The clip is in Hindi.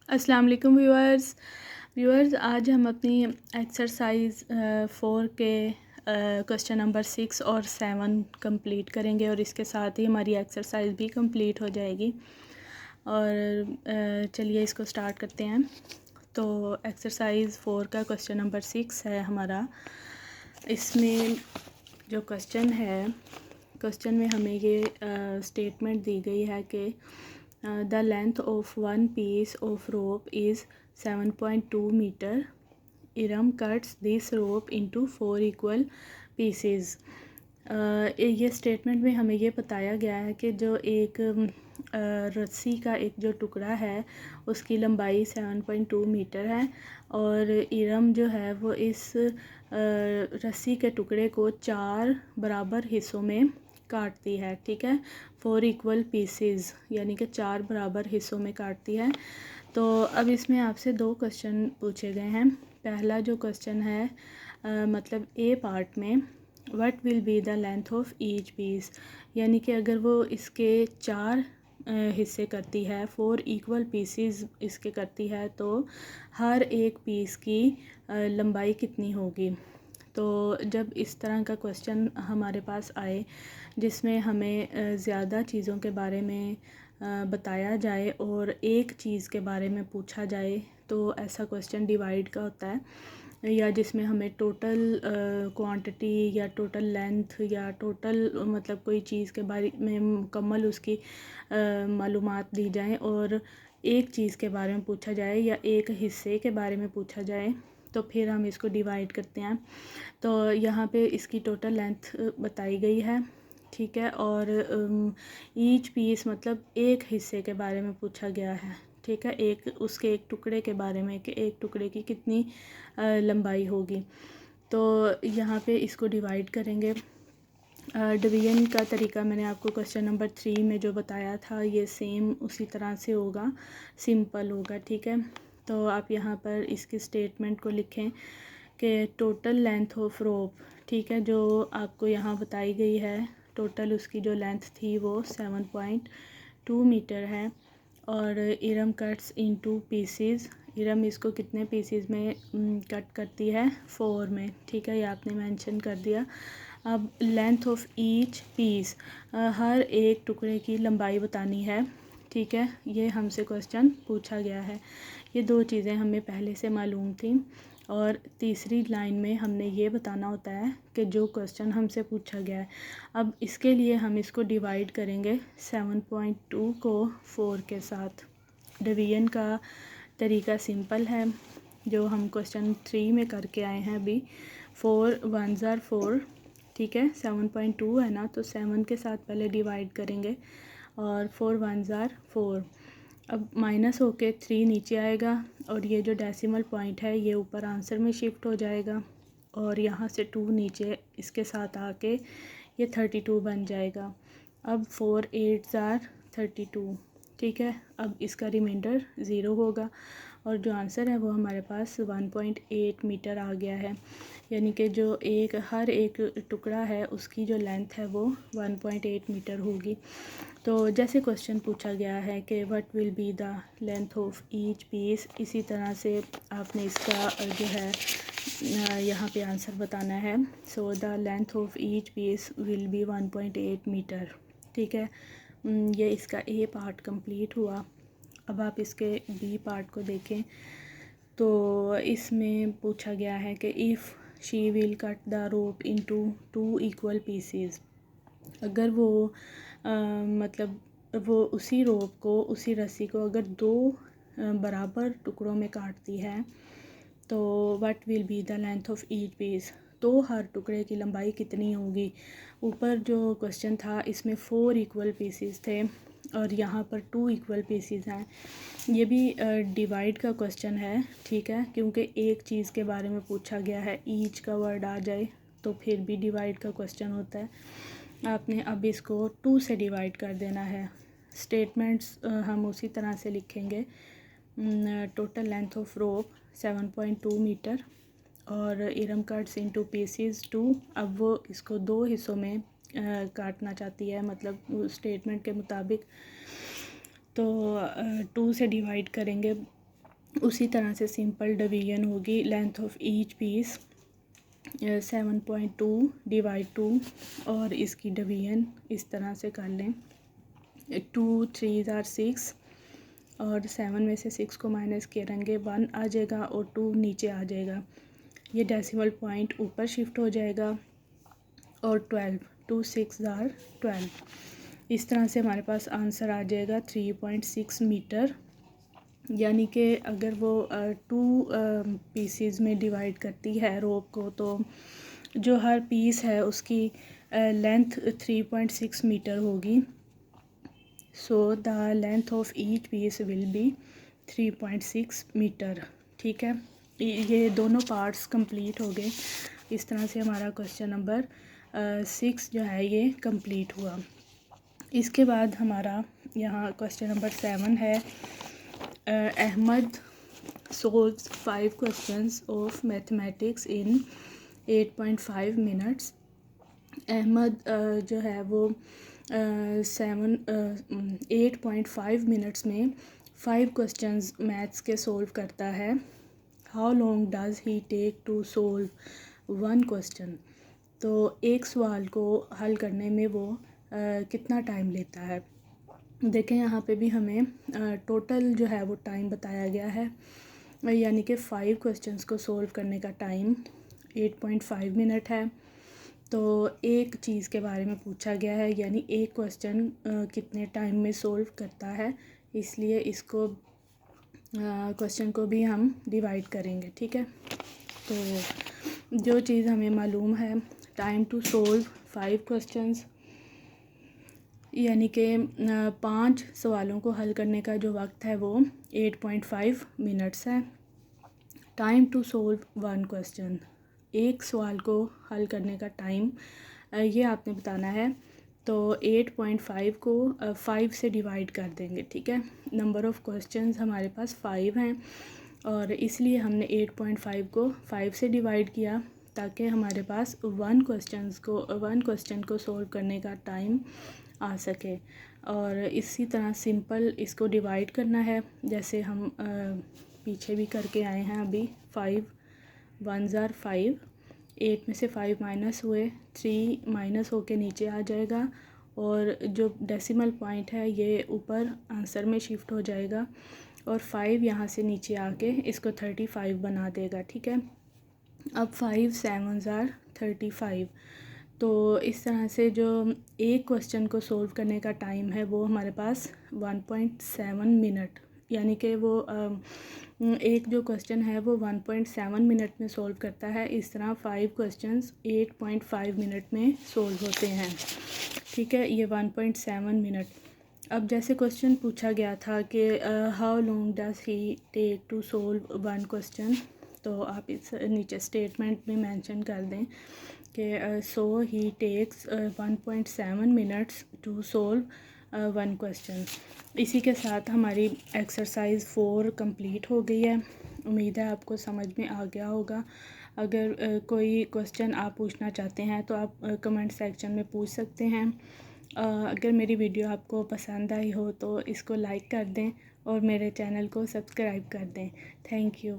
अस्सलाम वालेकुम व्यूअर्स आज हम अपनी एक्सरसाइज 4 के क्वेश्चन नंबर 6 और 7 कंप्लीट करेंगे और इसके साथ ही हमारी एक्सरसाइज भी कंप्लीट हो जाएगी। और चलिए इसको स्टार्ट करते हैं। तो एक्सरसाइज 4 का क्वेश्चन नंबर 6 है हमारा। इसमें जो क्वेश्चन है, क्वेश्चन में हमें ये स्टेटमेंट दी गई है कि the length of one piece of rope is 7.2 meter. Iram cuts this rope into 4 equal pieces. ये स्टेटमेंट में हमें ये बताया गया है कि जो एक रस्सी का एक जो टुकड़ा है उसकी लंबाई 7.2 मीटर है और इरम जो है वो इस रस्सी के टुकड़े को 4 बराबर हिस्सों में काटती है। ठीक है, 4 इक्वल पीसेस यानी कि 4 बराबर हिस्सों में काटती है। तो अब इसमें आपसे 2 क्वेश्चन पूछे गए हैं। पहला जो क्वेश्चन है मतलब ए पार्ट में, what will be the length of each piece, यानी कि अगर वो इसके 4 हिस्से करती है, 4 इक्वल पीसेस इसके करती है, तो हर एक पीस की लंबाई कितनी होगी। तो जब इस तरह का क्वेश्चन हमारे पास आए जिसमें हमें ज़्यादा चीज़ों के बारे में बताया जाए और एक चीज़ के बारे में पूछा जाए, तो ऐसा क्वेश्चन डिवाइड का होता है, या जिसमें हमें टोटल क्वांटिटी या टोटल लेंथ या टोटल मतलब कोई चीज़ के बारे में मुकम्मल उसकी मालूमात दी जाए और एक चीज़ के बारे में पूछा जाए या एक हिस्से के बारे में पूछा जाए, तो फिर हम इसको डिवाइड करते हैं। तो यहाँ पे इसकी टोटल लेंथ बताई गई है, ठीक है, और ईच पीस मतलब एक हिस्से के बारे में पूछा गया है। ठीक है, एक उसके एक टुकड़े के बारे में कि एक टुकड़े की कितनी लंबाई होगी। तो यहाँ पे इसको डिवाइड करेंगे। डिवीजन का तरीका मैंने आपको क्वेश्चन नंबर 3 में जो बताया था, ये सेम उसी तरह से होगा, सिंपल होगा। ठीक है, तो आप यहाँ पर इसकी स्टेटमेंट को लिखें कि टोटल लेंथ ऑफ रोप, ठीक है, जो आपको यहाँ बताई गई है, टोटल उसकी जो लेंथ थी वो 7.2 मीटर है। और इरम कट्स इनटू पीसेस, इरम इसको कितने पीसेस में कट करती है, 4 में। ठीक है, ये आपने मेंशन कर दिया। अब लेंथ ऑफ ईच पीस, हर एक टुकड़े की लंबाई बतानी है। ठीक है, ये हमसे क्वेश्चन पूछा गया है। ये 2 चीज़ें हमें पहले से मालूम थी। और तीसरी लाइन में हमने ये बताना होता है कि जो क्वेश्चन हमसे पूछा गया है। अब इसके लिए हम इसको डिवाइड करेंगे 7.2 को 4 के साथ। डिवीजन का तरीका सिंपल है, जो हम क्वेश्चन 3 में करके आए हैं अभी। 4 1 ज़ार 4, ठीक है, 7.2 है ना, तो 7 के साथ पहले डिवाइड करेंगे और 4 1 ज़ार 4। अब माइनस होके 3 नीचे आएगा और ये जो डेसिमल पॉइंट है ये ऊपर आंसर में शिफ्ट हो जाएगा और यहाँ से 2 नीचे इसके साथ आके ये 32 बन जाएगा। अब 4 8 ज़ार 32, ठीक है। अब इसका रिमाइंडर 0 होगा और जो आंसर है वो हमारे पास 1.8 मीटर आ गया है, यानी कि जो हर एक टुकड़ा है उसकी जो लेंथ है वो 1.8 मीटर होगी। तो जैसे क्वेश्चन पूछा गया है कि what will be the length of each piece, इसी तरह से आपने इसका जो है यहाँ पे आंसर बताना है। So the length of each piece will be 1.8 metre. ठीक है, ये इसका ए पार्ट कंप्लीट हुआ। अब आप इसके बी पार्ट को देखें तो इसमें पूछा गया है कि if she will cut the rope into 2 equal pieces, अगर वो मतलब वो उसी रोप को, उसी रस्सी को अगर 2 बराबर टुकड़ों में काटती है, तो what will be the length of each piece, तो हर टुकड़े की लंबाई कितनी होगी। ऊपर जो क्वेश्चन था इसमें 4 इक्वल पीसेस थे और यहाँ पर 2 इक्वल पीसेस हैं। ये भी डिवाइड का क्वेश्चन है, ठीक है, क्योंकि एक चीज़ के बारे में पूछा गया है, ईच का वर्ड आ जाए तो फिर भी डिवाइड का क्वेश्चन होता है। आपने अब इसको 2 से डिवाइड कर देना है। स्टेटमेंट्स हम उसी तरह से लिखेंगे। Total length of rope 7.2 metre और इरम कट्स इनटू पीसेस 2। अब वो इसको 2 हिस्सों में काटना चाहती है, मतलब स्टेटमेंट के मुताबिक। तो 2 से डिवाइड करेंगे उसी तरह से सिंपल डिवीजन होगी। Length of each piece 7.2 divide 2 और इसकी डिवीजन इस तरह से कर लें। 2 3 are 6 और 7 में से 6 को माइनस करेंगे 1 आ जाएगा और 2 नीचे आ जाएगा। ये डेसिमल पॉइंट ऊपर शिफ्ट हो जाएगा और 12 2 6 are 12। इस तरह से हमारे पास आंसर आ जाएगा 3.6 मीटर। यानी कि अगर वो 2 पीसीज में डिवाइड करती है रोप को, तो जो हर पीस है उसकी लेंथ 3.6 मीटर होगी। So the length of each piece will be 3.6 metre. ठीक है, ये दोनों पार्ट्स कंप्लीट हो गए। इस तरह से हमारा क्वेश्चन नंबर 6 जो है ये कंप्लीट हुआ। इसके बाद हमारा यहाँ क्वेश्चन नंबर 7 है। Ahmad solves 5 questions of mathematics in 8.5 minutes। Ahmad जो है वो 8.5 मिनट्स में 5 क्वेश्चंस मैथ्स के सोल्व करता है। How long does he take to solve 1 question. तो एक सवाल को हल करने में वो कितना टाइम लेता है। देखें यहाँ पे भी हमें टोटल जो है वो टाइम बताया गया है, यानी कि 5 क्वेश्चंस को सोल्व करने का टाइम 8.5 मिनट है। तो एक चीज़ के बारे में पूछा गया है, यानी एक क्वेश्चन कितने टाइम में सोल्व करता है, इसलिए इसको क्वेश्चन को भी हम डिवाइड करेंगे। ठीक है, तो जो चीज़ हमें मालूम है, टाइम टू सोल्व 5 क्वेश्चंस, यानी कि 5 सवालों को हल करने का जो वक्त है वो 8.5 मिनट्स है। टाइम टू सोल्व 1 क्वेश्चन, एक सवाल को हल करने का टाइम ये आपने बताना है। तो 8.5 को 5 से डिवाइड कर देंगे। ठीक है, नंबर ऑफ़ क्वेश्चंस हमारे पास 5 हैं और इसलिए हमने 8.5 को 5 से डिवाइड किया ताकि हमारे पास 1 क्वेश्चन को सोल्व करने का टाइम आ सके। और इसी तरह सिंपल इसको डिवाइड करना है, जैसे हम पीछे भी करके आए हैं अभी। 5 1s are 5, 8 में से 5 माइनस हुए, 3 माइनस होके नीचे आ जाएगा और जो डेसिमल पॉइंट है ये ऊपर आंसर में शिफ्ट हो जाएगा और 5 यहाँ से नीचे आके इसको 35 बना देगा। ठीक है, अब 5 7s are 35। तो इस तरह से जो एक क्वेश्चन को सोल्व करने का टाइम है वो हमारे पास 1.7 मिनट, यानी कि वो एक जो क्वेश्चन है वो 1.7 मिनट में सोल्व करता है। इस तरह 5 क्वेश्चंस 8.5 मिनट में सोल्व होते हैं। ठीक है, ये 1.7 मिनट। अब जैसे क्वेश्चन पूछा गया था कि how long does he take to solve 1 question, तो आप इस नीचे स्टेटमेंट में मेंशन कर दें कि so he takes 1.7 minutes to solve 1 question. इसी के साथ हमारी एक्सरसाइज 4 कंप्लीट हो गई है। उम्मीद है आपको समझ में आ गया होगा। अगर कोई क्वेश्चन आप पूछना चाहते हैं तो आप कमेंट सेक्शन में पूछ सकते हैं। अगर मेरी वीडियो आपको पसंद आई हो तो इसको लाइक कर दें और मेरे चैनल को सब्सक्राइब कर दें। Thank you.